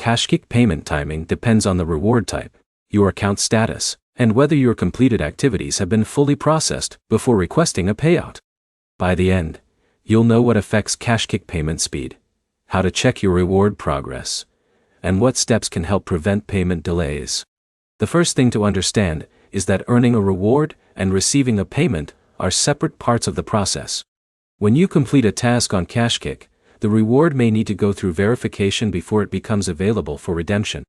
KashKick payment timing depends on the reward type, your account status, and whether your completed activities have been fully processed before requesting a payout. By the end, you'll know what affects KashKick payment speed, how to check your reward progress, and what steps can help prevent payment delays. The first thing to understand is that earning a reward and receiving a payment are separate parts of the process. When you complete a task on KashKick, the reward may need to go through verification before it becomes available for redemption.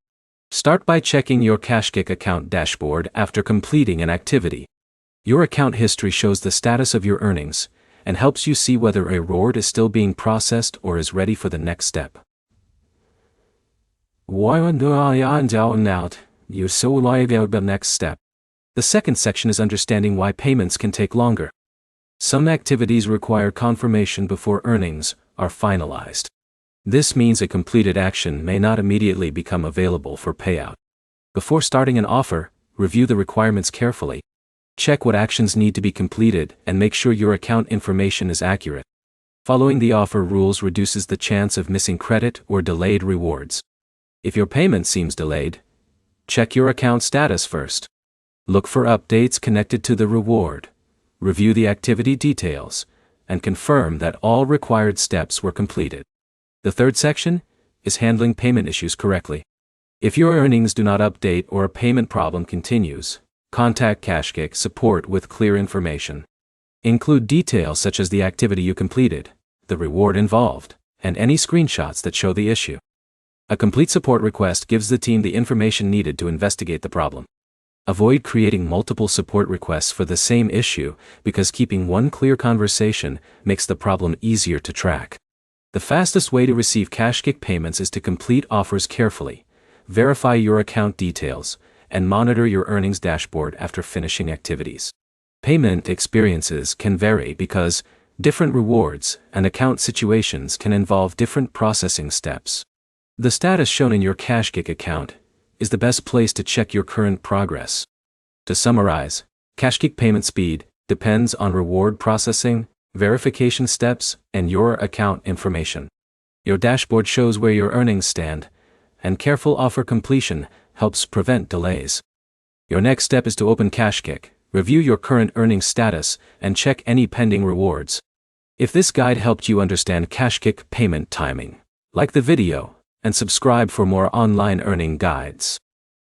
Start by checking your KashKick account dashboard after completing an activity. Your account history shows the status of your earnings and helps you see whether a reward is still being processed or is ready for the next step. The next step. The second section is understanding why payments can take longer. Some activities require confirmation before earnings are finalized. This means a completed action may not immediately become available for payout. Before starting an offer, review the requirements carefully. Check what actions need to be completed and make sure your account information is accurate. Following the offer rules reduces the chance of missing credit or delayed rewards. If your payment seems delayed, check your account status first. Look for updates connected to the reward. Review the activity details, and confirm that all required steps were completed. The third section is handling payment issues correctly. If your earnings do not update or a payment problem continues, contact KashKick support with clear information. Include details such as the activity you completed, the reward involved, and any screenshots that show the issue. A complete support request gives the team the information needed to investigate the problem. Avoid creating multiple support requests for the same issue because keeping one clear conversation makes the problem easier to track. The fastest way to receive KashKick payments is to complete offers carefully, verify your account details, and monitor your earnings dashboard after finishing activities. Payment experiences can vary because different rewards and account situations can involve different processing steps. The status shown in your KashKick account is the best place to check your current progress. To summarize, KashKick payment speed depends on reward processing, verification steps, and your account information. Your dashboard shows where your earnings stand, and careful offer completion helps prevent delays. Your next step is to open KashKick, review your current earnings status, and check any pending rewards. If this guide helped you understand KashKick payment timing, like the video and subscribe for more online earning guides.